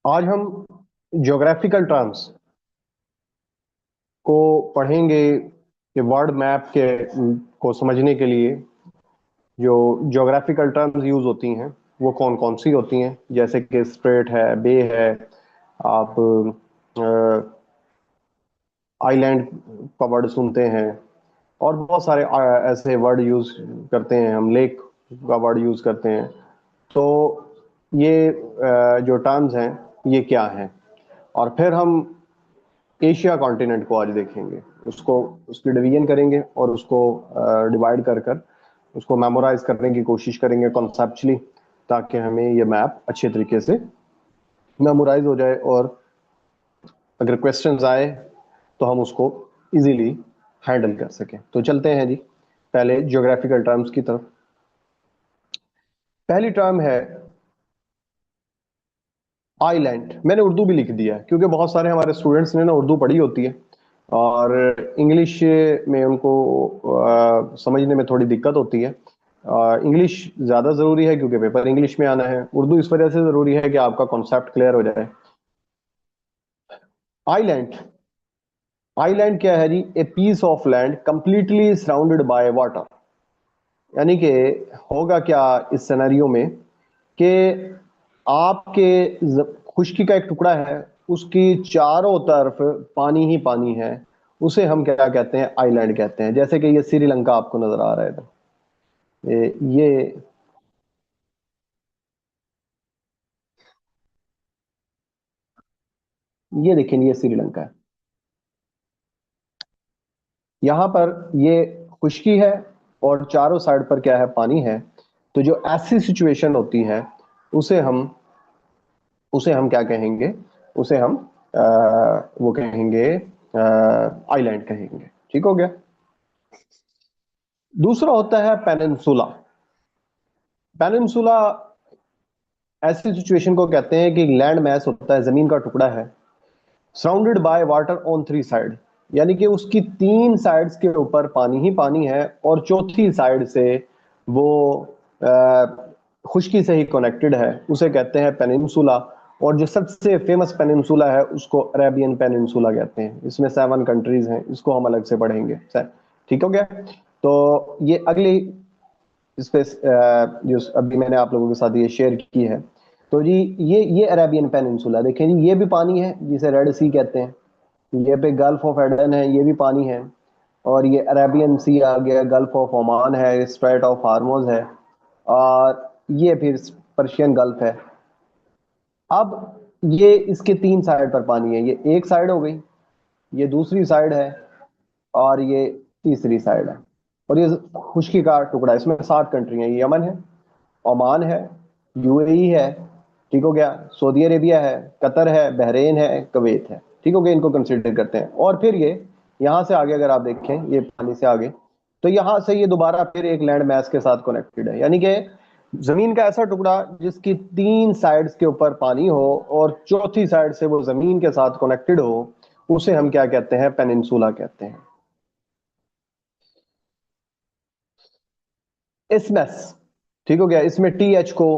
आज हम geographical terms को पढ़ेंगे कि वर्ल्ड मैप के को समझने के लिए जो ज्योग्राफिकल टर्म्स यूज होती हैं वो कौन कौन सी होती हैं, जैसे कि स्ट्रेट है, बे है, आप आइलैंड का वर्ड सुनते हैं, और बहुत सारे ऐसे वर्ड यूज करते हैं, हम लेक का वर्ड यूज करते हैं। तो ये जो टर्म्स हैं ये क्या हैं, और फिर हम एशिया कॉन्टिनेंट को आज देखेंगे, उसको उसकी डिवीजन करेंगे और उसको डिवाइड कर कर उसको मेमोराइज करने की कोशिश करेंगे कॉन्सेप्चुअली, ताकि हमें ये मैप अच्छे तरीके से मेमोराइज हो जाए, और अगर क्वेश्चंस आए तो हम उसको इजीली हैंडल कर सकें। तो चलते हैं जी पहले ज्योग्राफिकल टर्म्स की तरफ। पहली टर्म है आइलैंड। मैंने उर्दू भी लिख दिया है क्योंकि बहुत सारे हमारे स्टूडेंट्स ने ना उर्दू पढ़ी होती है और इंग्लिश में उनको समझने में थोड़ी दिक्कत होती है। इंग्लिश ज़्यादा ज़रूरी है क्योंकि पेपर इंग्लिश में आना है, उर्दू इस वजह से ज़रूरी है कि आपका कॉन्सेप्ट क्लियर हो जाए। आइलैंड, आइलैंड क्या है जी? A piece of land completely surrounded by water. यानी कि होगा क्या इस सिनेरियो में कि आपके खुश्की का एक टुकड़ा है, उसकी चारों तरफ पानी ही पानी है, उसे हम क्या कहते हैं? आइलैंड कहते हैं। जैसे कि ये श्रीलंका आपको नजर आ रहा है इधर, ये ये देखें, ये श्रीलंका है। यहाँ पर ये खुश्की है और चारों साइड पर क्या है? पानी है। तो जो ऐसी सिचुएशन होती है उसे हम उसे हम क्या कहेंगे? उसे हम वो कहेंगे, आइलैंड कहेंगे। ठीक हो गया। दूसरा होता है पेनिनसुला। पेनिनसुला ऐसी सिचुएशन को कहते हैं कि लैंड मैस होता है, जमीन का टुकड़ा है, surrounded by water on three side. यानी कि उसकी तीन साइड्स के ऊपर पानी ही पानी है और चौथी साइड से वो अ, खुश्की से ही कनेक्टेड है, उसे कहते हैं पेनिनसुला। और जो सबसे फेमस पेनिनसुला है उसको अरेबियन पेनिनसुला कहते हैं। इसमें 7 कंट्रीज हैं, इसको हम अलग से पढ़ेंगे सर। ठीक हो गया। तो ये अगली इस पे जो अभी मैंने आप लोगों के साथ ये शेयर की है। तो जी ये अरेबियन पेनिनसुला देखें जी, ये भी पानी है जिसे रेड सी कहते हैं। ये पे गल्फ ऑफ एडन है, ये भी पानी है। और ये अरेबियन सी आ गया, गल्फ ऑफ ओमान है, स्ट्रेट ऑफ हार्मोज है, और ये फिर पर्शियन गल्फ है। अब ये इसके तीन साइड पर पानी है, ये एक साइड हो गई, ये दूसरी साइड है, और ये तीसरी साइड है। और ये खुश्की का टुकड़ा है। इसमें 7 कंट्री हैं, ये यमन है, ओमान है, यूएई है, ठीक हो गया, सऊदी अरेबिया है, कतर है, बहरेन है, कवैत है। ठीक हो गया, इनको कंसिडर करते हैं। और फिर ये यहाँ से आगे अगर आप देखें, ये पानी से आगे, तो यहाँ से ये दोबारा फिर एक लैंड मैस के साथ कनेक्टेड है। यानी कि जमीन का ऐसा टुकड़ा जिसकी तीन साइड्स के ऊपर पानी हो और चौथी साइड से वो जमीन के साथ कनेक्टेड हो, उसे हम क्या कहते हैं? पेनिनसुला कहते हैं। इसमस, ठीक हो गया। इसमें टी एच को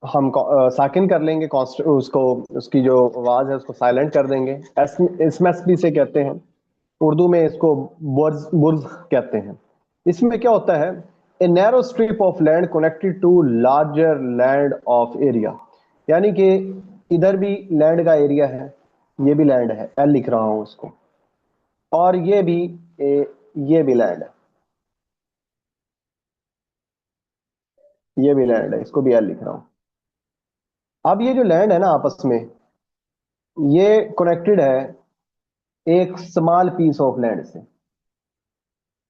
हम साकिन कर लेंगे, उसको, उसकी जो आवाज है उसको साइलेंट कर देंगे। इसमस भी से कहते हैं, उर्दू में इसको बुर्ज बुर्ज कहते हैं। इसमें क्या होता है? A narrow strip of land connected to larger land of area. यानी कि इधर भी लैंड का एरिया है, ये भी लैंड है, एल लिख रहा हूं उसको, और ये भी लैंड है, ये भी लैंड है, इसको भी एल लिख रहा हूं। अब ये जो लैंड है ना आपस में, ये कनेक्टेड है एक स्मॉल पीस ऑफ लैंड से।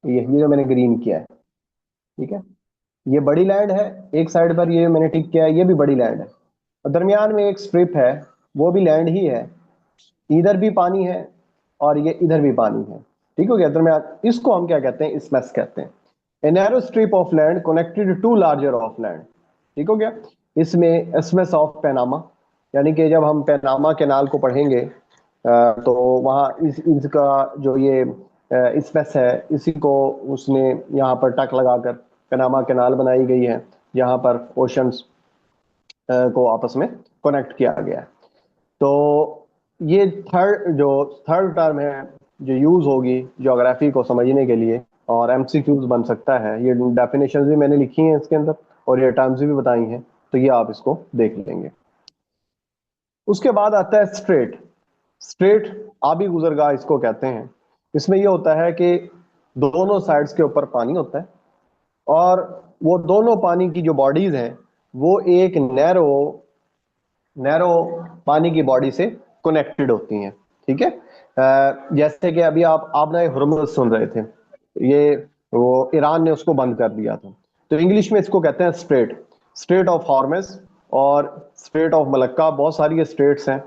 ये जो मैंने ग्रीन किया है, ठीक है, ये बड़ी लैंड है। एक साइड पर ये मैंने टिक किया है, ये भी बड़ी लैंड है। और दरमियान में एक स्ट्रिप है, वो भी लैंड ही है। इधर भी पानी है और ये इधर भी पानी है। ठीक हो गया। दरमियान, इसको हम क्या कहते हैं? इसमस कहते हैं। A narrow strip of land connected to larger of land. ठीक हो गया। इसमें इसमस ऑफ पैनामा, यानी कि जब हम पैनामा कैनाल को पढ़ेंगे तो वहाँ इसका जो ये इसमस है, इसी को उसने यहाँ पर टक लगाकर पनामा कैनाल बनाई गई है, जहाँ पर ओशंस को आपस में कनेक्ट किया गया है। तो ये थर्ड टर्म है जो यूज होगी ज्योग्राफी को समझने के लिए, और एमसीक्यूज बन सकता है। ये डेफिनेशन भी मैंने लिखी हैं इसके अंदर, और ये टर्म्स भी बताई हैं, तो ये आप इसको देख लेंगे। उसके बाद आता है स्ट्रेट। स्ट्रेट आबी गुजरगाह इसको कहते हैं। इसमें ये होता है कि दोनों साइड्स के ऊपर पानी होता है, और वो दोनों पानी की जो बॉडीज हैं वो एक नैरो नैरो पानी की बॉडी से कनेक्टेड होती हैं। ठीक है, जैसे कि अभी आप ना हुर्मुज सुन रहे थे, ये वो ईरान ने उसको बंद कर दिया था, तो इंग्लिश में इसको कहते हैं स्ट्रेट, स्ट्रेट ऑफ हॉर्मस और स्ट्रेट ऑफ मलक्का। बहुत सारी ये स्ट्रेट्स हैं,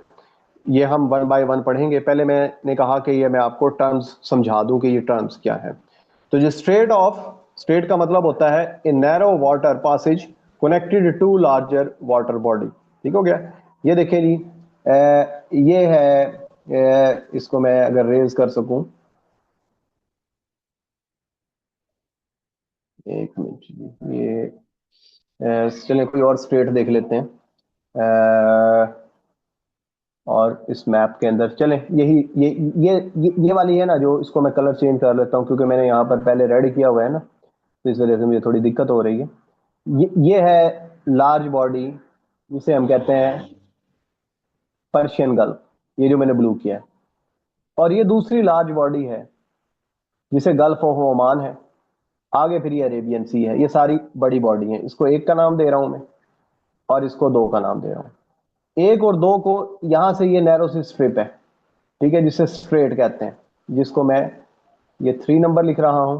ये हम वन बाय वन पढ़ेंगे। पहले मैंने कहा कि ये मैं आपको टर्म्स समझा दूं कि ये टर्म्स क्या है। तो जो स्ट्रेट का मतलब होता है a narrow water passage connected to larger water body. ठीक हो गया। ये देखें जी, ये है, इसको मैं अगर रेज कर सकूं, एक मिनट जी, ये चलिए कोई और स्ट्रेट देख लेते हैं। और इस मैप के अंदर चलें, यही ये वाली है ना, जो इसको मैं कलर चेंज कर लेता हूँ क्योंकि मैंने यहाँ पर पहले रेड किया हुआ है ना, तो इस वजह से मुझे थोड़ी दिक्कत हो रही है। ये है लार्ज बॉडी, जिसे हम कहते हैं पर्शियन गल्फ, ये जो मैंने ब्लू किया है। और ये दूसरी लार्ज बॉडी है जिसे गल्फ ऑफ ओमान है। आगे फिर ये अरेबियन सी है। ये सारी बड़ी बॉडी है, इसको एक का नाम दे रहा हूं मैं, और इसको दो का नाम दे रहा हूं। एक और दो को यहां से ये नैरो सी स्ट्रिप है, ठीक है, जिसे स्ट्रेट कहते हैं, जिसको मैं ये 3 नंबर लिख रहा हूं,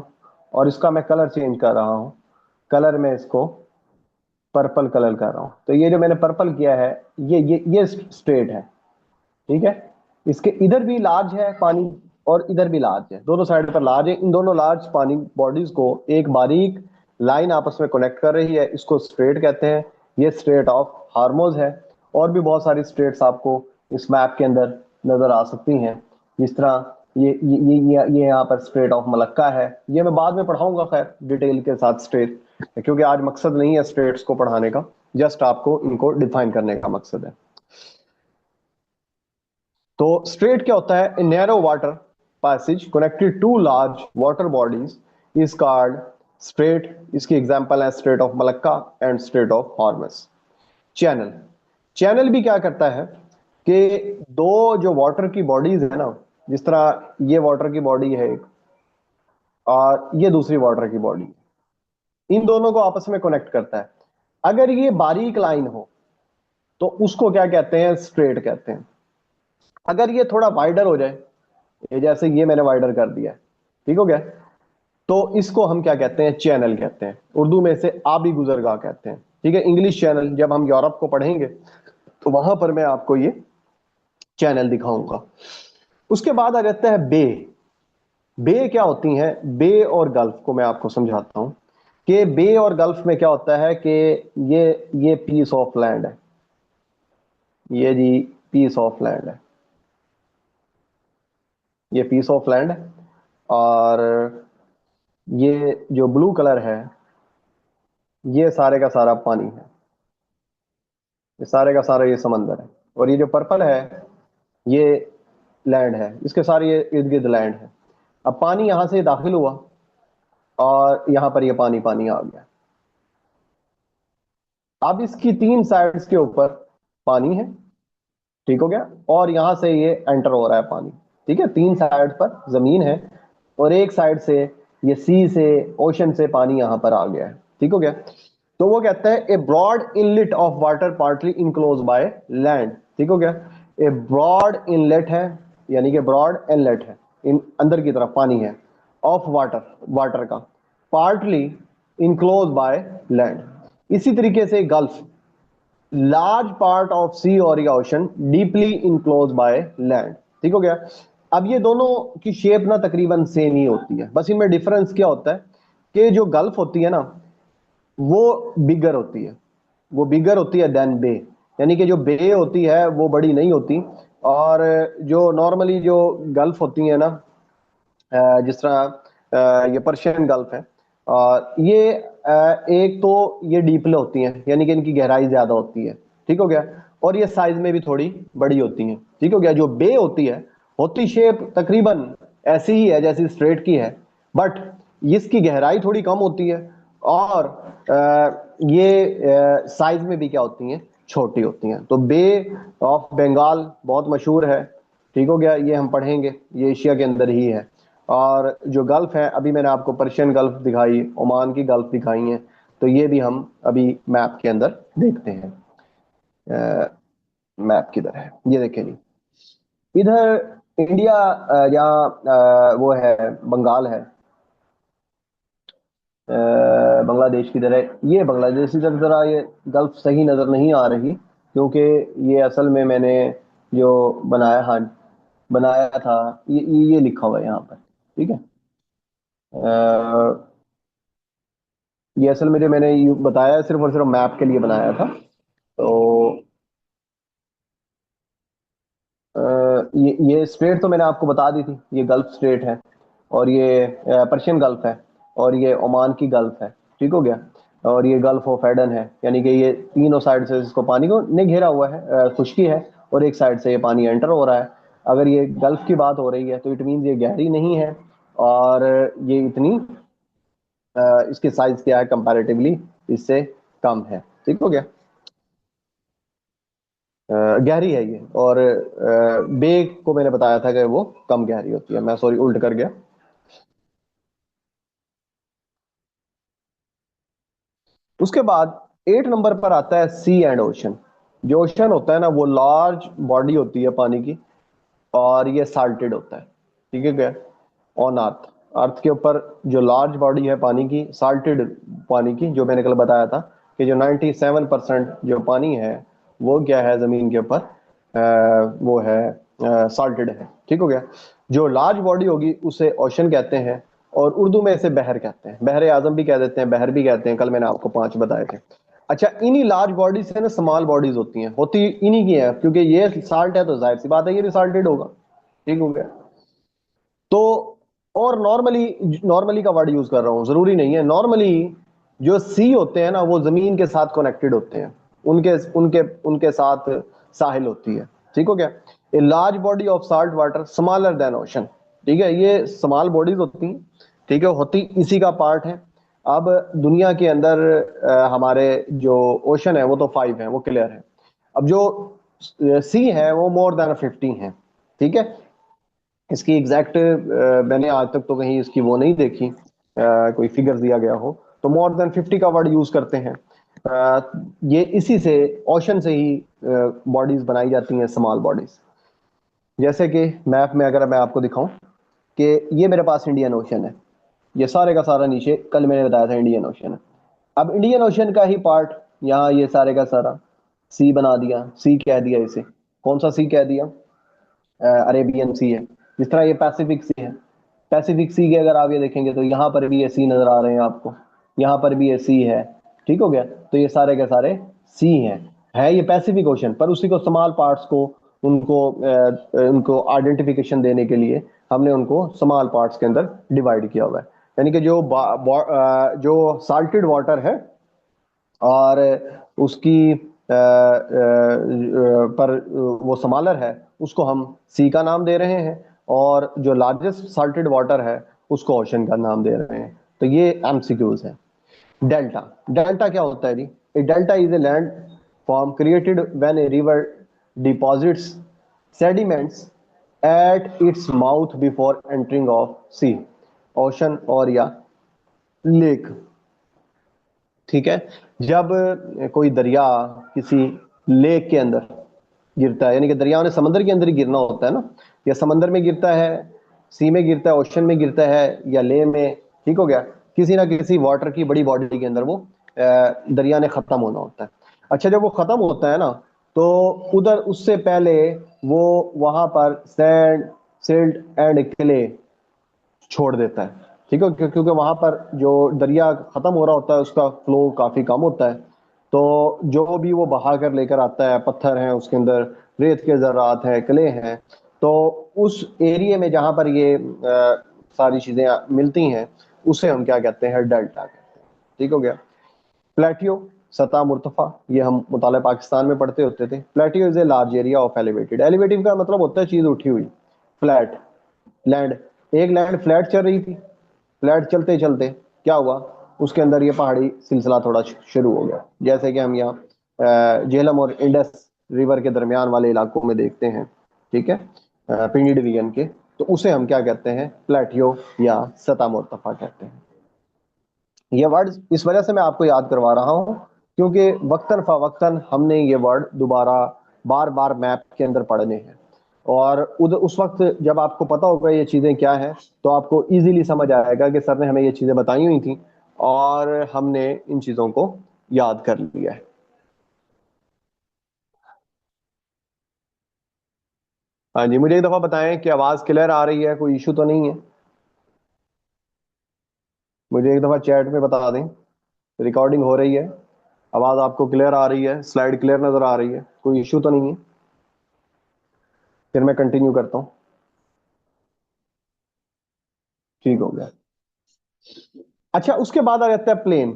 और इसका मैं कलर चेंज कर रहा हूं। कलर में इसको पर्पल कलर कर रहा हूं। तो ये जो मैंने पर्पल किया है, ये स्ट्रेट है। ठीक है, इसके इधर भी लार्ज है पानी, और इधर भी लार्ज है, दोनों साइड पर लार्ज है। इन दोनों लार्ज पानी बॉडीज को एक बारीक लाइन आपस में कनेक्ट कर रही है, इसको स्ट्रेट कहते हैं। ये स्ट्रेट ऑफ हार्मोज है। और भी बहुत सारी स्ट्रेट्स आपको इस मैप के अंदर नजर आ सकती हैं, जिस तरह ये यहाँ पर स्ट्रेट ऑफ मलक्का है। ये मैं बाद में पढ़ाऊंगा खैर डिटेल के साथ स्ट्रेट, क्योंकि आज मकसद नहीं है स्ट्रेट्स को पढ़ाने का, जस्ट आपको इनको डिफाइन करने का मकसद है। तो स्ट्रेट क्या होता है? Narrow water passage connected to large water bodies is called strait. इसकी एग्जांपल है strait of Malacca and strait of Hormuz. Channel, channel भी क्या करता है कि दो जो वाटर की बॉडीज है ना, जिस तरह ये वाटर की बॉडी है एक, और ये दूसरी वाटर की बॉडी, इन दोनों को आपस में कनेक्ट करता है। अगर ये बारीक लाइन हो तो उसको क्या कहते हैं? स्ट्रेट कहते हैं। अगर ये थोड़ा वाइडर हो जाए, ये जैसे ये मैंने वाइडर कर दिया है, ठीक हो गया, तो इसको हम क्या कहते हैं? चैनल कहते हैं। उर्दू में इसे आबी गुजरगाह कहते हैं। ठीक है, इंग्लिश चैनल जब हम यूरोप को पढ़ेंगे तो वहां पर मैं आपको ये चैनल दिखाऊंगा। उसके बाद आ जाता है बे। बे क्या होती हैं? बे और गल्फ को मैं आपको समझाता हूं कि बे और गल्फ में क्या होता है कि ये पीस ऑफ लैंड है, ये जी पीस ऑफ लैंड है, ये पीस ऑफ लैंड है। और ये जो ब्लू कलर है, ये सारे का सारा पानी है, ये सारे का सारा ये समंदर है। और ये जो पर्पल है, ये लैंड है, इसके सारे ये इर्द गिर्द लैंड है। अब पानी यहां से दाखिल हुआ और यहां पर ये पानी पानी आ गया। अब इसकी तीन साइड्स के ऊपर पानी है, ठीक हो गया, और यहां से ये एंटर हो रहा है पानी। ठीक है, तीन साइड पर जमीन है, और एक साइड से ये सी से, ओशन से पानी यहां पर आ गया है। ठीक हो गया। तो वो कहता है a broad inlet of water partly enclose by land. ठीक हो गया, ए ब्रॉड इनलेट है, यानी कि ब्रॉड इनलेट है, इन अंदर की तरफ पानी है, ऑफ वाटर, वाटर का, पार्टली इनक्लोज बाय लैंड। इसी तरीके से गल्फ, लार्ज पार्ट ऑफ सी और या ocean deeply enclose by land. ठीक हो गया। अब ये दोनों की शेप ना तकरीबन सेम ही होती है, बस इनमें डिफरेंस क्या होता है कि जो गल्फ होती है ना, वो बिगर होती है, वो बिगर होती है देन बे, यानी कि जो बे होती है वो बड़ी नहीं होती। और जो नॉर्मली जो गल्फ होती है ना, जिस तरह ये पर्शियन गल्फ है, और ये एक तो ये डीपले होती हैं, यानी कि इनकी गहराई ज्यादा होती है, ठीक हो गया। और ये साइज में भी थोड़ी बड़ी होती हैं, ठीक हो गया। जो बे होती है, होती शेप तकरीबन ऐसी ही है जैसी स्ट्रेट की है, बट इसकी गहराई थोड़ी कम होती है, और ये साइज में भी क्या होती हैं, छोटी होती हैं। तो बे ऑफ बंगाल बहुत मशहूर है, ठीक हो गया, ये हम पढ़ेंगे, ये एशिया के अंदर ही है। और जो गल्फ है, अभी मैंने आपको पर्शियन गल्फ दिखाई, ओमान की गल्फ दिखाई है, तो ये भी हम अभी मैप के अंदर देखते हैं। मैप किधर है, ये देखिए जी, इधर इंडिया या वो है बंगाल है, बांग्लादेश की तरह, ये बांग्लादेश की तरह जरा ये गल्फ सही नज़र नहीं आ रही, क्योंकि ये असल में मैंने जो बनाया, हाँ बनाया था, ये लिखा हुआ है यहाँ पर, ठीक है। ये असल में जो मैंने बताया सिर्फ और सिर्फ मैप के लिए बनाया था। तो ये स्ट्रेट तो मैंने आपको बता दी थी, ये गल्फ स्ट्रेट है, और ये पर्शियन गल्फ है, और ये ओमान की गल्फ है, ठीक हो गया। और ये गल्फ ऑफ एडन है, यानी कि ये तीनों साइड से इसको पानी को ने घेरा हुआ है, खुश्की है, और एक साइड से ये पानी एंटर हो रहा है। अगर ये गल्फ की बात हो रही है तो इट मीन ये गहरी नहीं है, और ये इतनी इसके साइज क्या है कंपैरेटिवली इससे कम है, ठीक हो गया। गहरी है ये, और बे को मैंने बताया था कि वो कम गहरी होती है, मैं सॉरी उल्ट कर गया। उसके बाद 8 नंबर पर आता है सी एंड ओशन। जो ओशन होता है ना, वो लार्ज बॉडी होती है पानी की, और ये साल्टेड होता है, ठीक है क्या। ऑन अर्थ, अर्थ के ऊपर जो लार्ज बॉडी है पानी की, साल्टेड पानी की, जो मैंने कल बताया था कि जो 97% जो पानी है वो क्या है जमीन के ऊपर, वो है साल्टेड है, ठीक हो गया। जो लार्ज बॉडी होगी उसे ओशन कहते हैं, और उर्दू में इसे बहर कहते हैं, बहर आजम भी कह देते हैं, बहर भी कहते हैं, कल मैंने आपको 5 बताए थे। अच्छा, इन्हीं लार्ज बॉडीज से ना स्मॉल बॉडीज होती हैं, होती इन्हीं की है, क्योंकि ये साल्ट है तो जाहिर सी बात है ये भी साल्टेड होगा, ठीक हो गया। तो और नॉर्मली, नॉर्मली का वर्ड यूज कर रहा हूं, जरूरी नहीं है, नॉर्मली जो सी होते हैं ना वो जमीन के साथ कनेक्टेड होते हैं, उनके उनके उनके साथ साहिल होती है, ठीक हो गया। A large body of salt water smaller than ocean, ठीक है, ये स्मॉल बॉडीज होती हैं, ठीक है, होती इसी का पार्ट है। अब दुनिया के अंदर हमारे जो ओशन है वो तो 5 है, वो क्लियर है। अब जो सी है वो मोर देन 50 है, ठीक है। इसकी एग्जैक्ट मैंने आज तक तो कहीं इसकी वो नहीं देखी, कोई फिगर दिया गया हो, तो मोर देन 50 का वर्ड यूज करते हैं। ये इसी से, ओशन से ही बॉडीज बनाई जाती हैं, स्मॉल बॉडीज। जैसे कि मैप में अगर मैं आपको दिखाऊं कि ये मेरे पास इंडियन ओशन है, ये सारे का सारा नीचे कल मैंने बताया था इंडियन ओशन है। अब इंडियन ओशन का ही पार्ट यहाँ ये सारे का सारा सी बना दिया, सी कह दिया इसे, कौन सा सी कह दिया, अरेबियन सी है। जिस तरह ये पैसिफिक सी है, पैसिफिक सी के अगर आप ये देखेंगे तो यहाँ पर भी ये सी नजर आ रहे हैं आपको, यहाँ पर भी ये सी है, ठीक हो गया। तो ये सारे के सारे सी हैं, है ये पैसिफिक ओशन, पर उसी को स्मॉल पार्ट्स को उनको आइडेंटिफिकेशन देने के लिए हमने उनको स्मॉल पार्ट्स के अंदर डिवाइड किया हुआ है। यानी कि जो साल्टेड वाटर है और उसकी पर वो स्मॉलर है, उसको हम सी का नाम दे रहे हैं, और जो लार्जेस्ट साल्टेड वाटर है उसको ओशन का नाम दे रहे हैं। तो ये एमसीक्यूज है। डेल्टा, डेल्टा क्या होता है जी? A delta is a land form created when a river deposits sediments at its mouth before entering of sea, ocean और या लेक, ठीक है। जब कोई दरिया किसी लेक के अंदर गिरता है, यानी कि दरिया ने समंदर के अंदर ही गिरना होता है ना, या समंदर में गिरता है, सी में गिरता है, ओशन में गिरता है, या ले में, ठीक हो गया, किसी ना किसी वाटर की बड़ी बॉडी के अंदर वो दरिया ने खत्म होना होता है। अच्छा, जब वो खत्म होता है ना, तो उधर उससे पहले वो वहां पर सैंड, सिल्ट एंड क्ले छोड़ देता है, ठीक है, क्योंकि वहां पर जो दरिया खत्म हो रहा होता है उसका फ्लो काफी कम होता है, तो जो भी वो बहा कर लेकर आता है, पत्थर हैं उसके अंदर, रेत के ज़रात हैं, क्ले हैं, तो उस एरिया में जहां पर ये सारी चीजें मिलती हैं उसे हम क्या कहते हैं, डेल्टा कहते हैं, ठीक हो गया। प्लेटियो, सतह मुर्तफा, ये हम मुताले पाकिस्तान में पढ़ते होते थे। Plateau is a large area of elevated, elevative का मतलब होता है चीज उठी हुई, फ्लैट लैंड। एक लैंड फ्लैट चल रही थी, फ्लैट चलते चलते क्या हुआ, उसके अंदर ये पहाड़ी सिलसिला थोड़ा शुरू हो गया, जैसे कि हम यहाँ झेलम और इंडस रिवर के दरमियान वाले इलाकों में देखते हैं, ठीक है, पिंडी डिवीजन के। तो उसे हम क्या कहते हैं, प्लेटियो या सतह मुर्तफा कहते हैं। ये वर्ड इस वजह से मैं आपको याद करवा रहा हूं क्योंकि वक्तन फवक्तन हमने ये वर्ड दोबारा बार बार मैप के अंदर पढ़ने हैं, और उस वक्त जब आपको पता होगा ये चीजें क्या हैं तो आपको इजीली समझ आएगा कि सर ने हमें ये चीजें बताई हुई थी और हमने इन चीजों को याद कर लिया है। हाँ जी, मुझे एक दफा बताएं कि आवाज क्लियर आ रही है, कोई इशू तो नहीं है? मुझे एक दफा चैट में बता दें, रिकॉर्डिंग हो रही है, आवाज आपको क्लियर आ रही है, स्लाइड क्लियर नजर आ रही है, कोई इशू तो नहीं है? फिर मैं कंटिन्यू करता हूँ। ठीक हो गया। अच्छा, उसके बाद आ जाता है प्लेन।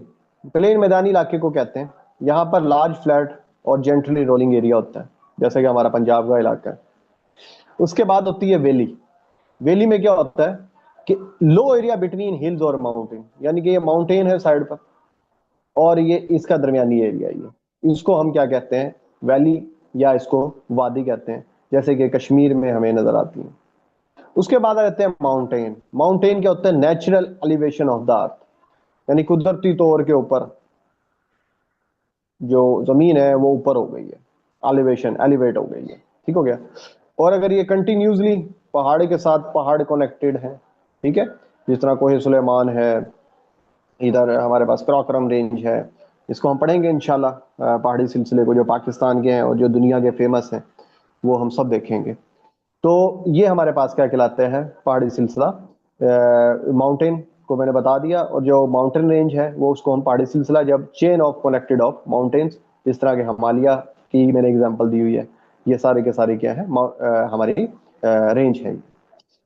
प्लेन मैदानी इलाके को कहते हैं। यहाँ पर लार्ज फ्लैट और जेंटली रोलिंग एरिया होता है, जैसे कि हमारा पंजाब का इलाका है। उसके बाद होती है वैली। वैली में क्या होता है कि लो एरिया बिटवीन हिल्स और माउंटेन, यानी कि ये माउंटेन है साइड पर और ये इसका दरमियानी एरिया, ये इसको हम क्या कहते हैं, वैली या इसको वादी कहते हैं, जैसे कि कश्मीर में हमें नजर आती है। उसके बाद आ जाते हैं माउंटेन। माउंटेन क्या होता है, natural elevation of the earth, यानी कुदरती तौर के ऊपर जो जमीन है वो ऊपर हो गई है, एलिवेशन एलिवेट हो गई है, ठीक हो गया। और अगर ये कंटिन्यूसली पहाड़ के साथ पहाड़ कनेक्टेड है, ठीक है, जिस तरह कोहे सुलेमान है, इधर हमारे पास कराकोरम रेंज है, इसको हम पढ़ेंगे इंशाल्लाह, पहाड़ी सिलसिले को जो पाकिस्तान के हैं और जो दुनिया के फेमस हैं वो हम सब देखेंगे। तो ये हमारे पास क्या कहलाते हैं, पहाड़ी सिलसिला। माउंटेन को मैंने बता दिया, और जो माउंटेन रेंज है वो उसको हम पहाड़ी सिलसिला, जब chain of connected of mountains, इस तरह के हिमालय की मैंने एग्जांपल दी हुई है, ये सारे के सारे क्या है, हमारी रेंज है।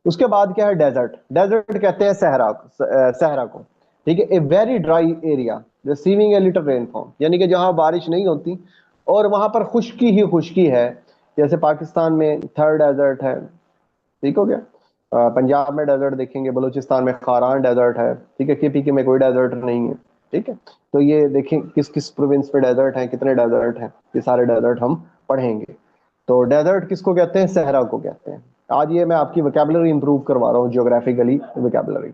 उसके बाद क्या है, डेजर्ट। डेजर्ट कहते हैं सहरा, सहरा को, ठीक है। A very dry area receiving a little rainfall, यानी कि जहां बारिश नहीं होती और वहां पर खुश्की ही खुश्की है। जैसे पाकिस्तान में थर्ड डेजर्ट है, ठीक हो गया। पंजाब में डेजर्ट देखेंगे, बलूचिस्तान में खारान डेजर्ट है, ठीक है, केपीके में कोई डेजर्ट नहीं है, ठीक है। तो ये देखें किस किस प्रोविंस पे डेजर्ट है, कितने डेजर्ट हैं, ये सारे डेजर्ट हम पढ़ेंगे। तो डेजर्ट किसको कहते हैं, सहरा को कहते हैं। आज ये मैं आपकी वोकैबुलरी इंप्रूव करवा रहा हूँ, जियोग्राफिकली वोकैबुलरी।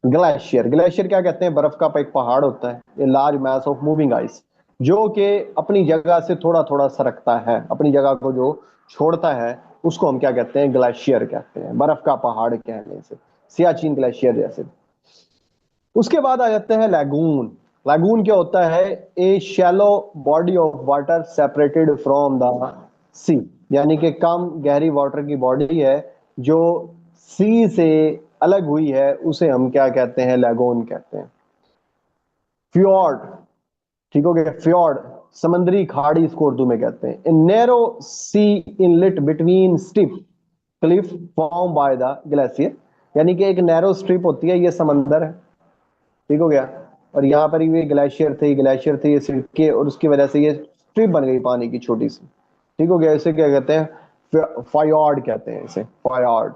ग्लेशियर, ग्लेशियर क्या कहते हैं, बर्फ का एक पहाड़ होता है, ये large mass of moving ice, जो कि अपनी जगह से थोड़ा थोड़ा सरकता है, अपनी जगह को जो छोड़ता है उसको हम क्या कहते हैं, ग्लेशियर कहते हैं, बर्फ का पहाड़ कहने से, सियाचिन ग्लेशियर जैसे। उसके बाद आ जाते हैं लैगून। लैगून क्या होता है, a shallow body of water separated from the sea, यानी कि कम गहरी वाटर की बॉडी है जो सी से अलग हुई है, उसे हम क्या कहते हैं, लैगून कहते हैं। फ्योर्ड, ठीक हो गया, फ्योर्ड समंदरी खाड़ी इसको उर्दू में कहते हैं। In narrow sea inlet between steep cliff form by the glacier, यानी कि एक नैरो स्ट्रिप होती है, ये समंदर है, ठीक हो गया, और यहाँ पर ये ग्लेशियर थे ये सिरके, और उसकी वजह से ये स्ट्रिप बन गई पानी की छोटी सी, ठीक हो गया। इसे क्या कहते हैं, फायॉर्ड कहते हैं इसे, फायॉर्ड।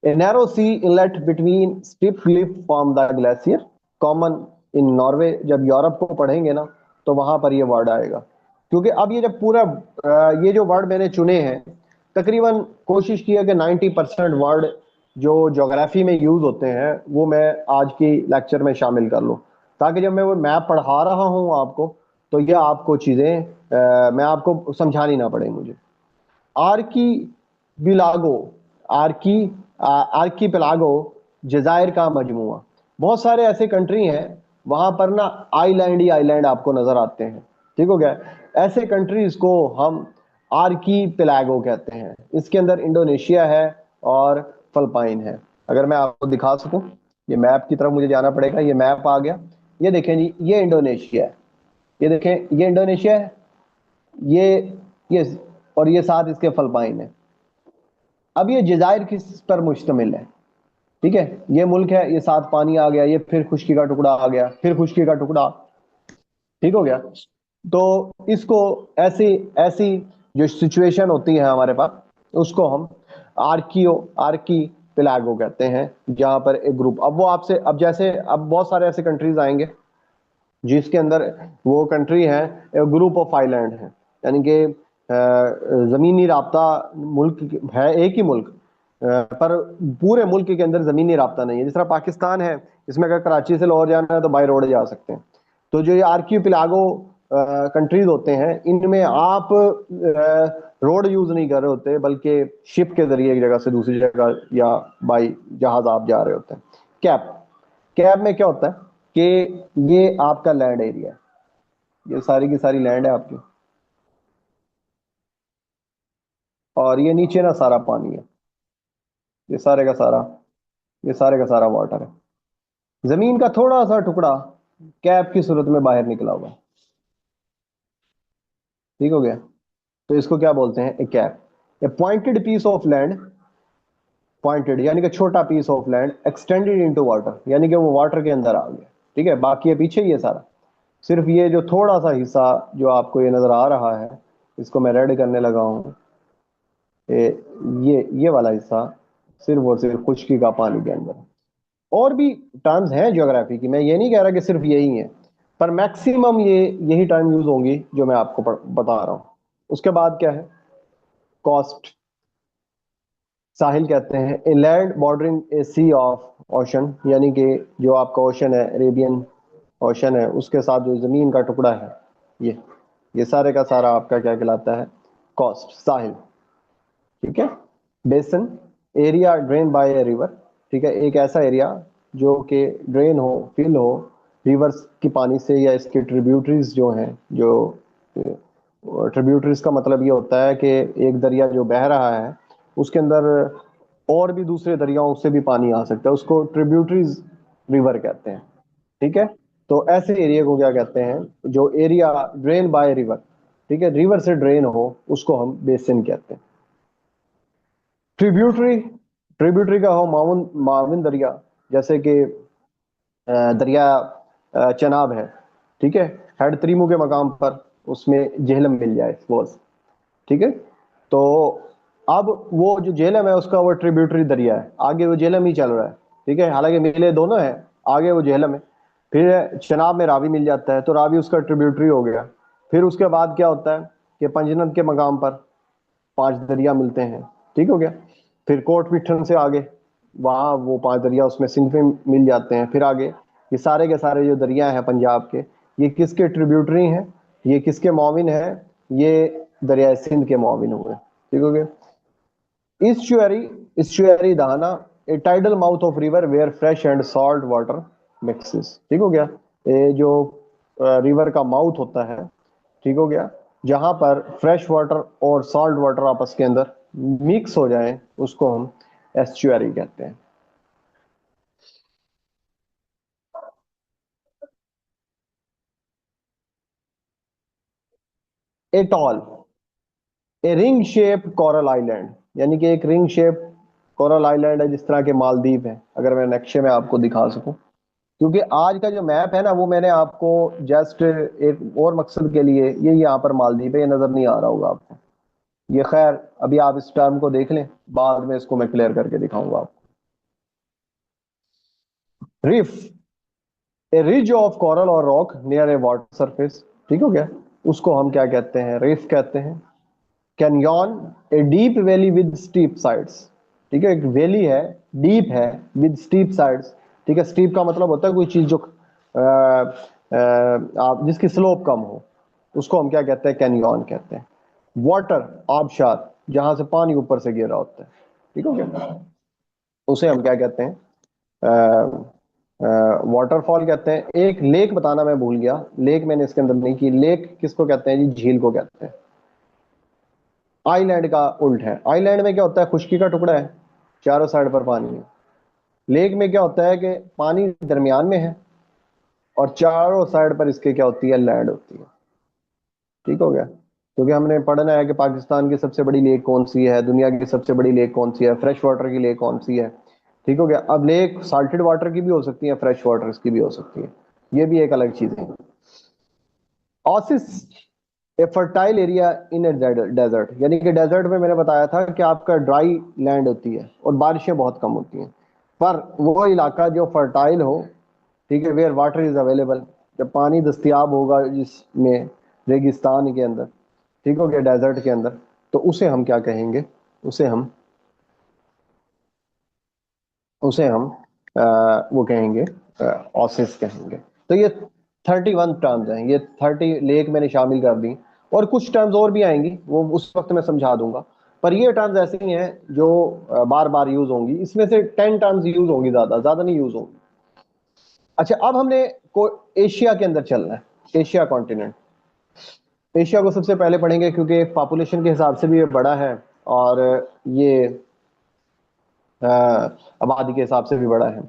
A narrow sea inlet between steep cliff form the glacier, common in Norway। जब यूरोप को पढ़ेंगे ना तो वहां पर ये वर्ड आएगा, क्योंकि अब ये जब पूरा ये जो वर्ड मैंने चुने हैं, तकरीबन कोशिश की है कि 90% वर्ड जो ज्योग्राफी में यूज होते हैं वो मैं आज की लेक्चर में शामिल कर लूँ, ताकि जब मैं वो मैप पढ़ा रहा हूँ आपको तो ये आपको चीजें मैं आपको समझानी ना पड़े मुझे। आर्की बिलागो, आर्की आर्की पिलागो जजायर का मजमुआ। बहुत सारे ऐसे कंट्री हैं वहां पर ना आइलैंड ही आइलैंड आपको नजर आते हैं, ठीक हो गया। ऐसे कंट्रीज को हम आर्की पिलागो कहते हैं। इसके अंदर इंडोनेशिया है और फिलिपाइन है। अगर मैं आपको दिखा सकूं, ये मैप की तरफ मुझे जाना पड़ेगा, ये मैप आ गया, ये देखें जी, ये इंडोनेशिया है, ये देखें ये इंडोनेशिया है, ये और ये साथ इसके फिलिपाइन है। अब ये जजायर किस पर मुश्तमिल है, ठीक है, ये मुल्क है, ये साथ पानी आ गया, ये फिर खुश्की का टुकड़ा आ गया, फिर खुश्की का टुकड़ा, ठीक हो गया। तो इसको ऐसी ऐसी जो सिचुएशन होती है हमारे पास, उसको हम आर्कियो आर्की पिलागो कहते हैं, जहां पर एक ग्रुप, अब वो आपसे, अब जैसे अब बहुत सारे ऐसे कंट्रीज आएंगे जिसके अंदर वो कंट्री है ग्रुप ऑफ आइलैंड है, यानी कि जमीनी राब्ता मुल्क है, एक ही मुल्क, पर पूरे मुल्क के अंदर जमीनी राब्ता नहीं है। जिस तरह पाकिस्तान है, इसमें अगर कराची से लाहौर जाना है तो बाई रोड जा सकते हैं। तो जो ये आर्कियोपिलागो कंट्रीज होते हैं, इनमें आप रोड यूज नहीं कर रहे होते, बल्कि शिप के जरिए एक जगह से दूसरी जगह या बाई जहाज आप जा रहे होते हैं। कैप कैप में क्या होता है कि ये आपका लैंड एरिया है, ये सारी की सारी लैंड है आपकी, और ये नीचे ना सारा पानी है, ये सारे का सारा, ये सारे का सारा वाटर है। जमीन का थोड़ा सा टुकड़ा कैप की सूरत में बाहर निकला हुआ है। ठीक हो गया। तो इसको क्या बोलते हैं? A cape. A pointed piece of land, pointed यानी कि छोटा piece of land extended into water, यानी कि वो वाटर के अंदर आ गया। ठीक है, बाकी है पीछे ये सारा, सिर्फ ये जो थोड़ा सा हिस्सा जो आपको ये नजर आ रहा है, इसको मैं रेड करने लगा हूं, ये वाला हिस्सा सिर्फ और सिर्फ खुशकी का पानी के अंदर है। और भी टर्म्स हैं ज्योग्राफी की, मैं ये नहीं कह रहा कि सिर्फ यही है, पर मैक्सिमम ये यही टर्म यूज होंगी जो मैं आपको बता रहा हूं। उसके बाद क्या है? कॉस्ट। साहिल कहते हैं a land bordering a sea of ocean, यानी कि जो आपका ओशन है, अरेबियन ओशन है, उसके साथ जो जमीन का टुकड़ा है, ये सारे का सारा आपका क्या कहलाता है? कॉस्ट, साहिल। ठीक है। Basin, area drain by a river. ठीक है, एक ऐसा एरिया जो कि ड्रेन हो, फिल हो रिवर्स की पानी से, या इसके ट्रिब्यूटरीज जो हैं, जो ट्रिब्यूटरीज का मतलब ये होता है कि एक दरिया जो बह रहा है उसके अंदर और भी दूसरे दरियाओं से भी पानी आ सकता है, उसको ट्रिब्यूटरीज रिवर कहते हैं। ठीक है। तो ऐसे एरिया को क्या कहते हैं? जो एरिया ड्रेन बाय रिवर, ठीक है, रिवर से ड्रेन हो, उसको हम बेसिन कहते हैं। ट्रिब्यूटरी, ट्रिब्यूटरी का हो माउन माविन दरिया, जैसे कि दरिया चनाब है, ठीक है, हेड त्रीमू के मकाम पर उसमें झेलम मिल जाए सपोज। ठीक है। तो अब वो जो झेलम है उसका वो ट्रिब्यूटरी दरिया है, आगे वो झेलम ही चल रहा है। ठीक है, हालांकि मिले दोनों है, आगे वो झेलम है, फिर चनाब में रावी मिल जाता है, तो रावी उसका ट्रिब्यूटरी हो गया। फिर उसके बाद क्या होता है कि पंजनद के मकाम पर पांच दरिया मिलते हैं। ठीक हो गया। फिर कोट पिठन से आगे वहां वो पांच दरिया उसमें सिंध में मिल जाते हैं। फिर आगे ये सारे के सारे जो दरिया हैं पंजाब के, ये किसके ट्रिब्यूटरी हैं? ये किसके मुआविन है? ये दरिया सिंध के मुआविन हुए। ठीक हो गया। ईस्चुअरी, ईस्चुअरी दहाना, a tidal mouth of river where fresh and salt water mixes. ठीक हो गया। ये जो रिवर का माउथ होता है, ठीक हो गया, जहां पर फ्रेश वाटर और सॉल्ट वाटर आपस के अंदर मिक्स हो जाए, उसको हम एस्चुअरी कहते हैं। Atoll, a ring shape coral island, यानी कि एक रिंग शेप कोरल आइलैंड है, जिस तरह के मालदीव है, अगर मैं नक्शे में आपको दिखा सकूं, क्योंकि आज का जो मैप है ना, वो मैंने आपको जस्ट एक और मकसद के लिए, ये यहाँ पर मालदीव है, ये नजर नहीं आ रहा होगा आपको, ये खैर अभी आप इस टर्म को देख लें, बाद में इसको मैं क्लियर करके दिखाऊंगा आपको। रिफ, ए रिज ऑफ कोरल और रॉक नियर ए वाटर सरफेस। ठीक हो गया। उसको हम क्या कहते हैं? रिफ कहते हैं। Canyon, a deep valley with steep sides. ठीक है, एक वैली है, डीप है, विद स्टीप साइड्स। ठीक है, स्टीप का मतलब होता है कोई चीज जो आप जिसकी स्लोप कम हो, उसको हम क्या कहते हैं? कैन्यन कहते हैं। वाटर, आबशार, जहां से पानी ऊपर से गिर रहा होता है। ठीक हो गया, उसे हम क्या कहते हैं? वाटरफॉल कहते हैं। एक लेक बताना मैं भूल गया, लेक मैंने इसके अंदर नहीं की। लेक किसको कहते हैं जी? झील को कहते हैं। आइलैंड का उल्ट है, आइलैंड में क्या होता है? खुशकी का टुकड़ा है, चारों साइड पर पानी है। लेक में क्या होता है कि पानी दरमियान में है और चारों साइड पर इसके क्या होती है? लैंड होती है। ठीक हो गया। क्योंकि हमने पढ़ना है कि पाकिस्तान की सबसे बड़ी लेक कौन सी है, दुनिया की सबसे बड़ी लेक कौन सी है, फ्रेश वाटर की लेक कौन सी है। ठीक हो गया। अब लेक साल्टेड वाटर की भी हो सकती है, फ्रेश वाटर की भी हो सकती है, ये भी एक अलग चीज है। Oasis a fertile area in a desert, यानी कि डेजर्ट में मैंने बताया था कि आपका ड्राई लैंड होती है और बारिशें बहुत कम होती हैं, पर वो इलाका जो फर्टाइल हो, ठीक है, वेयर वाटर इज अवेलेबल, जब पानी दस्तियाब होगा जिसमें, रेगिस्तान के अंदर, ठीक हो गया, डेजर्ट के अंदर, तो उसे हम क्या कहेंगे, उसे हम उसे हम वो कहेंगे, ऑसिस कहेंगे। तो ये 31 टर्म्स हैं, ये 30 लेक मैंने शामिल कर दी, और कुछ टर्म्स और भी आएंगी, वो उस वक्त मैं समझा दूंगा, पर ये टर्म्स ऐसी हैं जो बार बार यूज होंगी, इसमें से 10 टर्म्स यूज होंगी, ज्यादा ज्यादा नहीं यूज होंगी। अच्छा, अब हमने को एशिया के अंदर चलना है, एशिया कॉन्टिनेंट। एशिया को सबसे पहले पढ़ेंगे क्योंकि पॉपुलेशन के हिसाब से भी ये बड़ा है, और ये अ, आबादी के हिसाब से भी बड़ा है।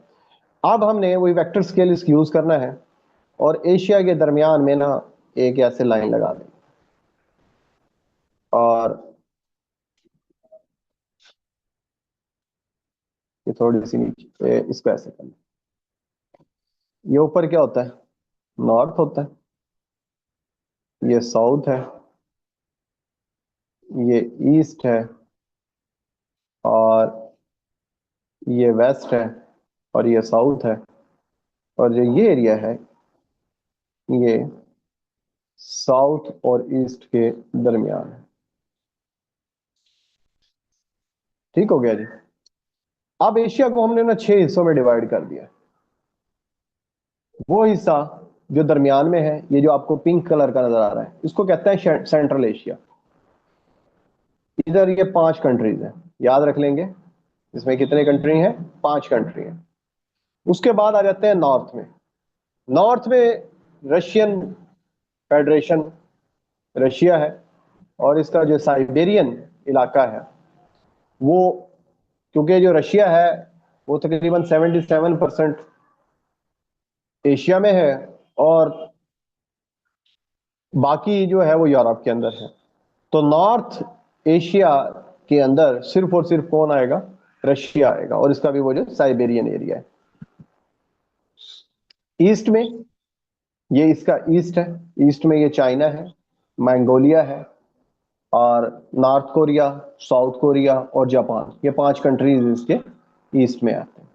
अब हमने वही वेक्टर स्केल इसका यूज करना है, और एशिया के दरमियान में ना एक ऐसे लाइन लगा दें, और ये थोड़ी सी नीचे, इसको ऐसे करना। ये ऊपर क्या होता है, नॉर्थ होता है, ये साउथ है, ये ईस्ट है, और ये वेस्ट है, और ये साउथ है, और जो ये एरिया है, ये साउथ और ईस्ट के दरमियान है। ठीक हो गया जी। अब एशिया को हमने ना 6 हिस्सों में डिवाइड कर दिया। वो हिस्सा जो दरमियान में है, ये जो आपको पिंक कलर का नजर आ रहा है, इसको कहते हैं सेंट्रल एशिया। इधर ये 5 कंट्रीज हैं, याद रख लेंगे, इसमें कितने कंट्री हैं, 5 कंट्री हैं। उसके बाद आ जाते हैं नॉर्थ में। नॉर्थ में रशियन फेडरेशन, रशिया है, और इसका जो साइबेरियन इलाका है, वो, क्योंकि जो रशिया है वो तकरीबन 77% एशिया में है, और बाकी जो है वो यूरोप के अंदर है। तो नॉर्थ एशिया के अंदर सिर्फ और सिर्फ कौन आएगा, रशिया आएगा, और इसका भी वो जो साइबेरियन एरिया है। ईस्ट में, ये इसका ईस्ट है, ईस्ट में ये चाइना है, मंगोलिया है, और नॉर्थ कोरिया, साउथ कोरिया और जापान, ये 5 कंट्रीज इसके ईस्ट में आते हैं।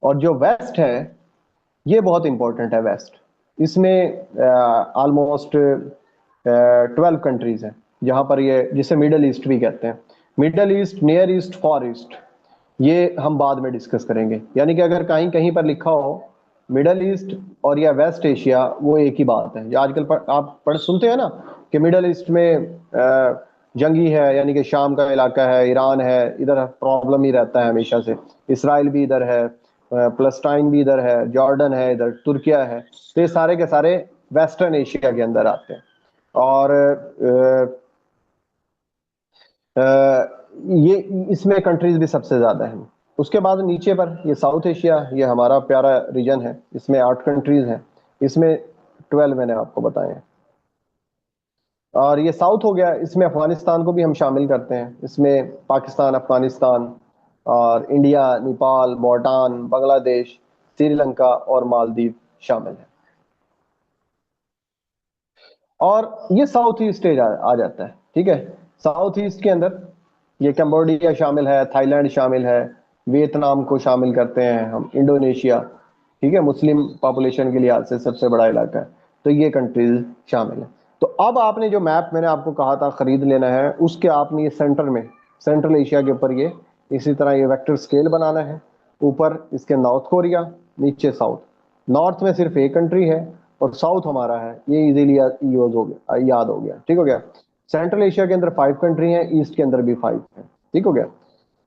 और जो वेस्ट है, ये बहुत इंपॉर्टेंट है वेस्ट। इसमें ऑलमोस्ट 12 कंट्रीज हैं, जहां पर ये, जिसे मिडल ईस्ट भी कहते हैं, मिडल ईस्ट, नियर ईस्ट, फार ईस्ट, ये हम बाद में डिस्कस करेंगे। यानी कि अगर कहीं कहीं पर लिखा हो मिडल ईस्ट और या वेस्ट एशिया, वो एक ही बात है। आजकल आप पढ़ सुनते हैं ना कि मिडल ईस्ट में जंगी है, यानी कि शाम का इलाका है, ईरान है, इधर प्रॉब्लम ही रहता है हमेशा से, इसराइल भी इधर है, प्लस्टाइन भी इधर है, जॉर्डन है, इधर तुर्किया है, तो ये सारे के सारे वेस्टर्न एशिया के अंदर आते हैं। और ये इसमें कंट्रीज भी सबसे ज्यादा हैं। उसके बाद नीचे पर ये साउथ एशिया, ये हमारा प्यारा रीजन है, इसमें 8 कंट्रीज हैं, इसमें 12 मैंने आपको बताए हैं। और ये साउथ हो गया, इसमें अफगानिस्तान को भी हम शामिल करते हैं, इसमें पाकिस्तान, अफगानिस्तान और इंडिया, नेपाल, भूटान, बांग्लादेश, श्रीलंका और मालदीव शामिल है। और ये साउथ ईस्ट आ जाता है, ठीक है। साउथ ईस्ट के अंदर ये कंबोडिया शामिल है, थाईलैंड शामिल है, वियतनाम को शामिल करते हैं हम, इंडोनेशिया, ठीक है, मुस्लिम पॉपुलेशन के लिहाज से सबसे बड़ा इलाका है, तो ये कंट्रीज शामिल है। तो अब आपने जो मैप मैंने आपको कहा था खरीद लेना है, उसके आपने ये सेंटर में, सेंट्रल एशिया के ऊपर ये इसी तरह ये वेक्टर स्केल बनाना है। ऊपर इसके नॉर्थ कोरिया, नीचे साउथ। नॉर्थ में सिर्फ एक कंट्री है, और साउथ हमारा है, ये इजीली यूज हो गया, याद हो गया, ठीक हो गया। सेंट्रल एशिया के अंदर 5 कंट्री हैं, ईस्ट के अंदर भी 5 है, ठीक हो गया।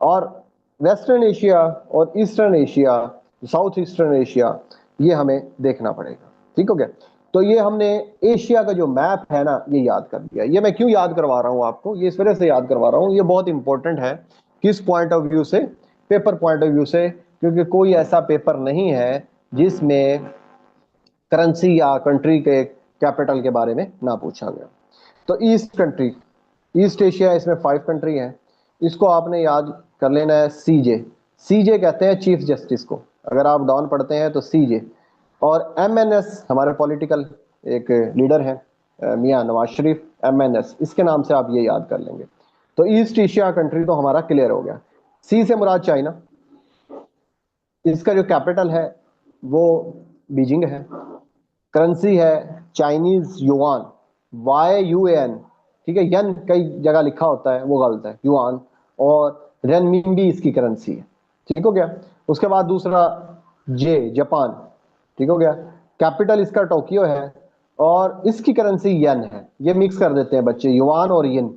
और वेस्टर्न एशिया और eastern Asia, south eastern Asia, ये हमें देखना पड़ेगा, ठीक हो गया। तो ये हमने एशिया का जो मैप है ना, ये याद कर दिया। ये मैं क्यों याद करवा रहा हूं आपको, ये इस वजह से याद करवा रहा हूं, ये बहुत इंपॉर्टेंट है। किस पॉइंट ऑफ व्यू से, पेपर पॉइंट ऑफ व्यू से, क्योंकि कोई ऐसा पेपर नहीं है जिसमें करेंसी या कंट्री के कैपिटल के बारे में ना पूछा गया। तो ईस्ट कंट्री, ईस्ट एशिया, इसमें 5 कंट्री हैं, इसको आपने याद कर लेना है, सीजे। सीजे कहते हैं चीफ जस्टिस को, अगर आप डॉन पढ़ते हैं तो सीजे। और एमएनएस हमारे पॉलिटिकल एक लीडर है मियां नवाज शरीफ, MNS, इसके नाम से आप ये याद कर लेंगे। तो ईस्ट एशिया कंट्री तो हमारा क्लियर हो गया। सी से मुराद चाइना, इसका जो कैपिटल है वो बीजिंग है, करेंसी है चाइनीज युआन, YUAN, ठीक है, यन कई जगह लिखा होता है वो गलत है, युआन, और रेनमिनबी इसकी करेंसी है, ठीक हो गया। उसके बाद दूसरा जापान, ठीक हो गया, कैपिटल इसका टोक्यो है और इसकी करेंसी येन है, ये मिक्स कर देते हैं बच्चे, युआन और येन,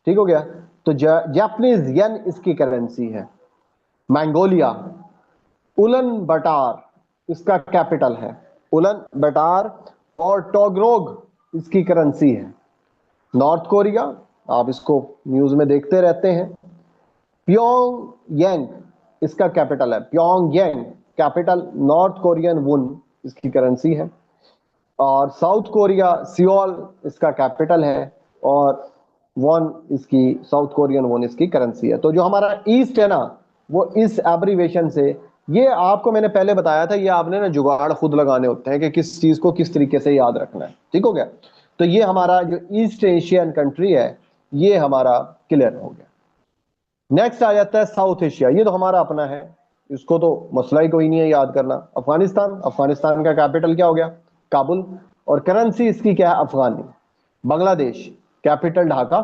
ठीक हो गया। तो जापानीज येन इसकी करेंसी है। मंगोलिया, उलन बटार इसका कैपिटल है, उलन बटार, और टोगरोग इसकी करेंसी है। नॉर्थ कोरिया, आप इसको न्यूज में देखते रहते हैं, प्योंग यांग इसका कैपिटल है, प्योंग यांग कैपिटल, नॉर्थ कोरियन वुन इसकी करेंसी है। और साउथ कोरिया, सियोल इसका कैपिटल है, और वॉन इसकी, साउथ कोरियन वॉन इसकी करेंसी है। तो जो हमारा ईस्ट है ना, वो इस एब्रीवेशन से, ये आपको मैंने पहले बताया था, ये आपने ना जुगाड़ खुद लगाने होते हैं कि किस चीज को किस तरीके से याद रखना है, ठीक हो गया। तो ये हमारा जो ईस्ट एशियन कंट्री है ये हमारा क्लियर हो गया। नेक्स्ट आ जाता है साउथ एशिया, ये तो हमारा अपना है, इसको तो मसला ही कोई नहीं है याद करना। अफगानिस्तान, अफगानिस्तान का कैपिटल क्या हो गया, काबुल, और करेंसी इसकी क्या है, अफगानी। बांग्लादेश, कैपिटल ढाका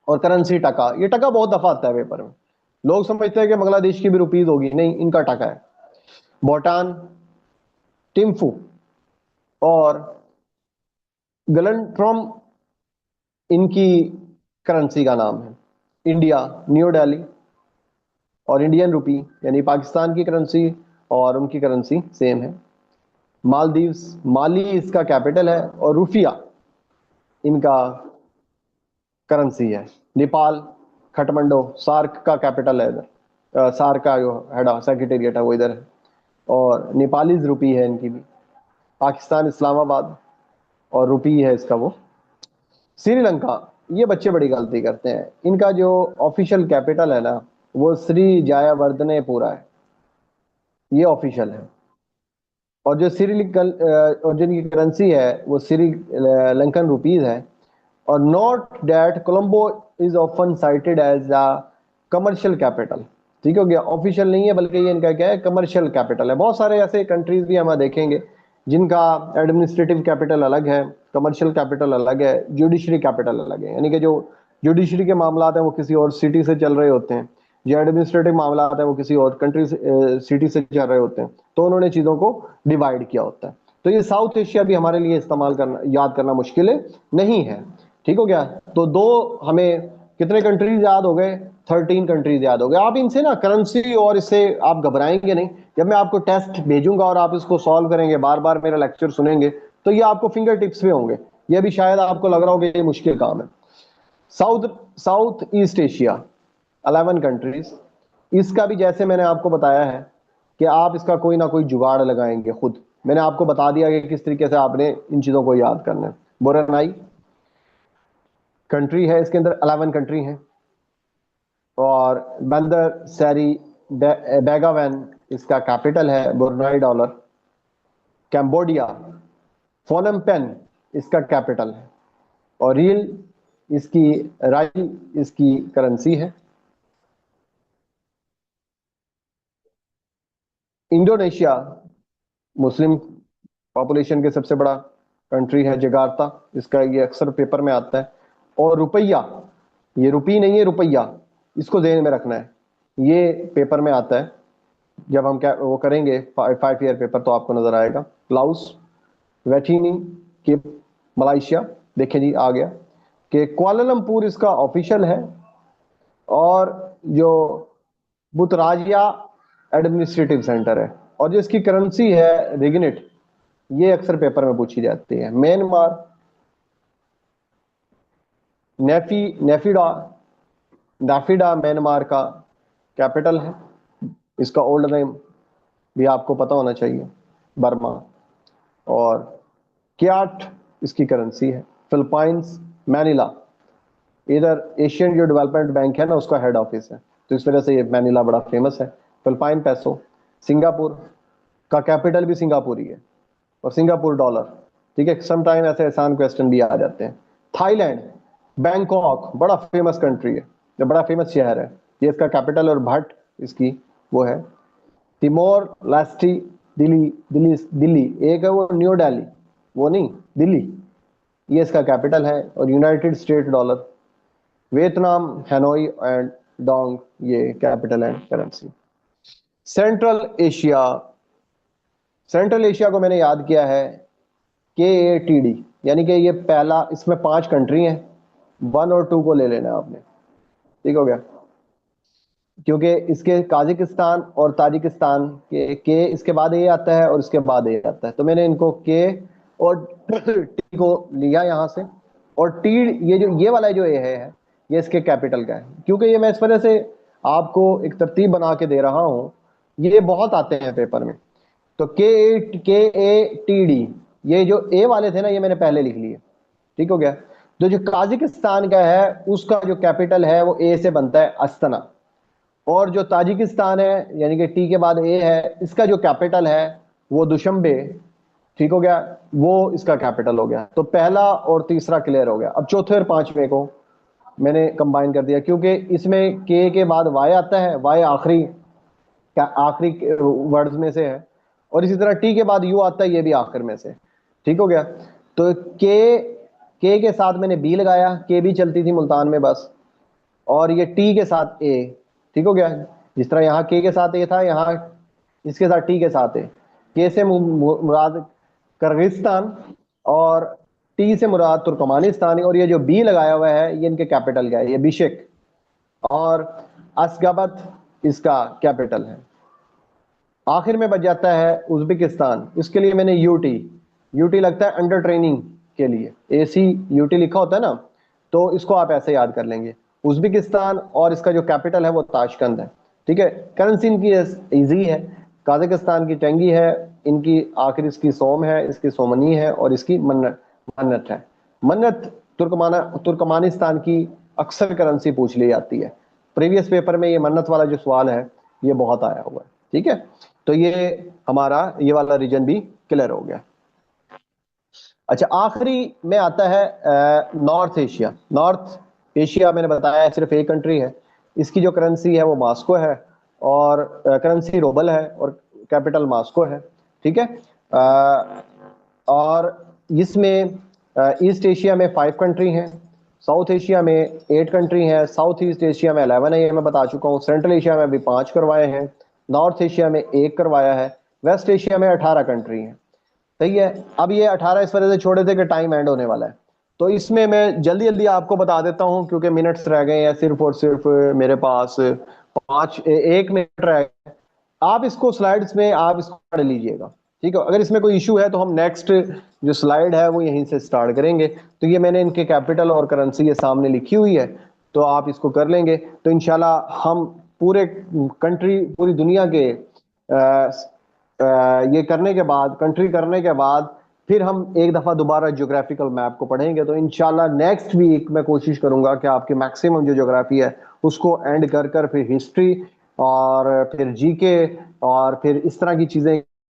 और करेंसी टका। ये टका बहुत दफा आता है पेपर में, लोग समझते हैं कि बांग्लादेश की भी रुपीज होगी, नहीं, इनका टका है। भूटान, टिम्फू और गलनट्रॉम इनकी करेंसी का नाम है। इंडिया, न्यू दिल्ली और इंडियन रुपी, यानी पाकिस्तान की करेंसी और उनकी करेंसी सेम है। मालदीव्स, माली इसका कैपिटल है और रुफिया इनका करेंसी है। नेपाल, खटमंडो, सार्क का कैपिटल है इधर, सार्क का जो हेड सेक्रेटेरिएट है वो इधर है, और नेपालीज रुपी है इनकी भी। पाकिस्तान, इस्लामाबाद, और रुपी है इसका वो। श्रीलंका, ये बच्चे बड़ी गलती करते हैं, इनका जो ऑफिशियल कैपिटल है ना वो श्री जायावर्धनेपुरा है, ये ऑफिशियल है। और जो श्रीलंकन और जिनकी करेंसी है वो श्रीलंकन रुपीज है। और note that Colombo is often cited as a commercial capital, ठीक हो गया, ऑफिशियल नहीं है बल्कि ये इनका क्या है, कमर्शियल कैपिटल है। बहुत सारे ऐसे कंट्रीज भी हम देखेंगे जिनका एडमिनिस्ट्रेटिव कैपिटल अलग है, कमर्शियल कैपिटल अलग है, जुडिशरी कैपिटल अलग है, यानी कि जो जुडिशरी के मामला है वो किसी और सिटी से चल रहे होते हैं, जो एडमिनिस्ट्रेटिव मामला है वो किसी और कंट्री सिटी से चल रहे होते हैं, तो उन्होंने चीजों को डिवाइड किया होता है। तो ये साउथ एशिया भी हमारे लिए इस्तेमाल करना, याद करना मुश्किल नहीं है, ठीक हो गया। तो दो हमें कितने कंट्रीज याद हो गए, 13 कंट्रीज याद हो गए। आप इनसे ना करेंसी और इससे आप घबराएंगे नहीं, जब मैं आपको टेस्ट भेजूंगा और आप इसको सॉल्व करेंगे, बार बार मेरा लेक्चर सुनेंगे, तो ये आपको फिंगर टिप्स पे होंगे। ये भी शायद आपको लग रहा होगा ये मुश्किल काम है। South south east Asia 11 countries, इसका भी जैसे मैंने आपको बताया है कि आप इसका कोई ना कोई जुगाड़ लगाएंगे खुद। मैंने आपको बता दिया कि किस तरीके से आपने इन चीजों को याद करना है। बोरनाई कंट्री है, इसके अंदर 11 कंट्री हैं। और बंदर सैरी बेगावन इसका कैपिटल है, Brunei dollar. Cambodia, Phnom Penh इसका कैपिटल है, और रियल इसकी, राइल इसकी करेंसी है। इंडोनेशिया, मुस्लिम पॉपुलेशन के सबसे बड़ा कंट्री है, जगार्ता, इसका ये अक्सर पेपर में आता है। और रुपया, ये रुपी नहीं है, रुपया, इसको ध्यान में रखना है, ये पेपर में आता है। जब हम क्या वो करेंगे 5 ईयर पेपर तो आपको नजर आएगा। लाउस, वेटिनी के, मलाइशिया, देखें जी आ गया कि कुआलालंपुर इसका ऑफिशियल है, और जो बुतराजिया एडमिनिस्ट्रेटिव सेंटर है, और जो इसकी करेंसी है रिगनेट, ये अक्सर पेपर में पूछी जाती है। म्यांमार, नेफिडा, नाफिडा म्यांमार का कैपिटल है, इसका ओल्ड नेम भी आपको पता होना चाहिए, बर्मा। और क्याट इसकी करेंसी है। फिलीपाइंस, मैनिला, इधर एशियन जो डेवलपमेंट बैंक है ना उसका हेड ऑफिस है, तो इस वजह से ये मैनिला बड़ा फेमस है। फिलिपाइन पैसो। सिंगापुर का कैपिटल भी सिंगापुर ही है, और सिंगापुर डॉलर, ठीक है, सम टाइम ऐसे आसान क्वेश्चन भी आ जाते हैं। थाईलैंड, बैंकॉक बड़ा फेमस कंट्री है, ये बड़ा फेमस शहर है, ये इसका कैपिटल और भट्ट इसकी वो है। तिमोर लेस्टी, दिल्ली दिल्ली दिल्ली एक है वो, न्यू दिल्ली वो नहीं, दिल्ली, ये इसका कैपिटल है। और United State dollar. Vietnam Hanoi and dong, ये capital and currency. Central Asia, Central Asia को मैंने याद किया है KATD, यानी कि ये पहला, इसमें 5 कंट्री हैं, 1 और 2 को ले लेना है आपने, ठीक हो गया। क्योंकि इसके काजिकिस्तान और ताजिकिस्तान के इसके बाद ये आता है और इसके बाद ये आता है, तो मैंने इनको के और टी को लिया यहाँ से। और टी, ये जो ये वाला जो है ये इसके कैपिटल का है, क्योंकि ये मैं इस वजह से आपको एक तरतीब बना के दे रहा हूँ, ये बहुत आते हैं पेपर में। तो KATD, ये जो ए वाले थे ना, ये मैंने पहले लिख लिए, ठीक हो गया। तो जो काजिकिस्तान का है उसका जो कैपिटल है वो ए से बनता है, अस्ताना। और जो ताजिकिस्तान है, यानी कि टी के बाद ए है, इसका जो कैपिटल है वो दुशंबे, ठीक हो गया, वो इसका कैपिटल हो गया। तो पहला और तीसरा क्लियर हो गया। अब चौथे और पांचवे को मैंने कंबाइन कर दिया, क्योंकि इसमें के बाद वाई आता है, वाई आखिरी आखिरी वर्ड्स में से है, और इसी तरह टी के बाद यू आता है, ये भी आखिर में से, ठीक हो गया। तो के साथ मैंने बी लगाया, के भी चलती थी मुल्तान में बस, और ये टी के साथ ए, ठीक हो गया। जिस तरह यहाँ के साथ ए था, यहाँ इसके साथ टी के साथ ए। के से मुराद किर्गिस्तान और टी से मुराद तुर्कमानिस्तान, और ये जो बी लगाया हुआ है ये इनके कैपिटल का है, ये बिशेक। और अशगाबत इसका कैपिटल है। आखिर में बच जाता है उज्बेकिस्तान, इसके लिए मैंने यूटी लगता है अंडर ट्रेनिंग के लिए, ACUT लिखा होता है ना, तो इसको आप ऐसे याद कर लेंगे, उज्बेकिस्तान। और इसका जो कैपिटल है वो ताशकंद है, ठीक है। करेंसी इनकी इजी है, काजाकिस्तान की टेंगी है, इनकी आखिर इसकी सोम है, इसकी सोमनी है, और इसकी मन्नत है। मन्नत तुर्कमानिस्तान की अक्सर करेंसी पूछ ली जाती है, प्रीवियस पेपर में ये मन्नत वाला जो सवाल है ये बहुत आया हुआ है, ठीक है। तो ये हमारा ये वाला रीजन भी क्लियर हो गया। अच्छा, आखिरी में आता है नॉर्थ एशिया। नॉर्थ एशिया मैंने बताया सिर्फ एक कंट्री है, इसकी जो करेंसी है वो मास्को है, और करेंसी रूबल है, और कैपिटल मास्को है, ठीक है। और इसमें ईस्ट एशिया में 5 कंट्री हैं, साउथ एशिया में 8 कंट्री हैं, साउथ ईस्ट एशिया में 11 है, ये मैं बता चुका हूँ। सेंट्रल एशिया में भी 5 करवाए हैं, नॉर्थ एशिया में 1 करवाया है, वेस्ट एशिया में 18 कंट्री हैं, सही है। अब ये 18 इस वजह से छोड़े थे कि टाइम एंड होने वाला है, तो इसमें मैं जल्दी जल्दी आपको बता देता हूं, क्योंकि मिनट्स रह गए हैं सिर्फ और सिर्फ मेरे पास 1 मिनट रह गए। आप इसको स्लाइड्स में आप इसको पढ़ लीजिएगा, ठीक है। अगर इसमें कोई इशू है तो हम नेक्स्ट जो स्लाइड है वो यहीं से स्टार्ट करेंगे। तो ये मैंने इनके कैपिटल और करेंसी ये सामने लिखी हुई है, तो आप इसको कर लेंगे तो इंशाल्लाह हम पूरे कंट्री, पूरी दुनिया के ये करने के बाद, कंट्री करने के बाद, फिर हम एक दफा दोबारा ज्योग्राफिकल मैप को पढ़ेंगे। तो इंशाल्लाह नेक्स्ट वीक मैं कोशिश करूंगा कि आपकी मैक्सिमम जो ज्योग्राफी है उसको एंड कर फिर हिस्ट्री और फिर जीके और फिर इस तरह की चीजें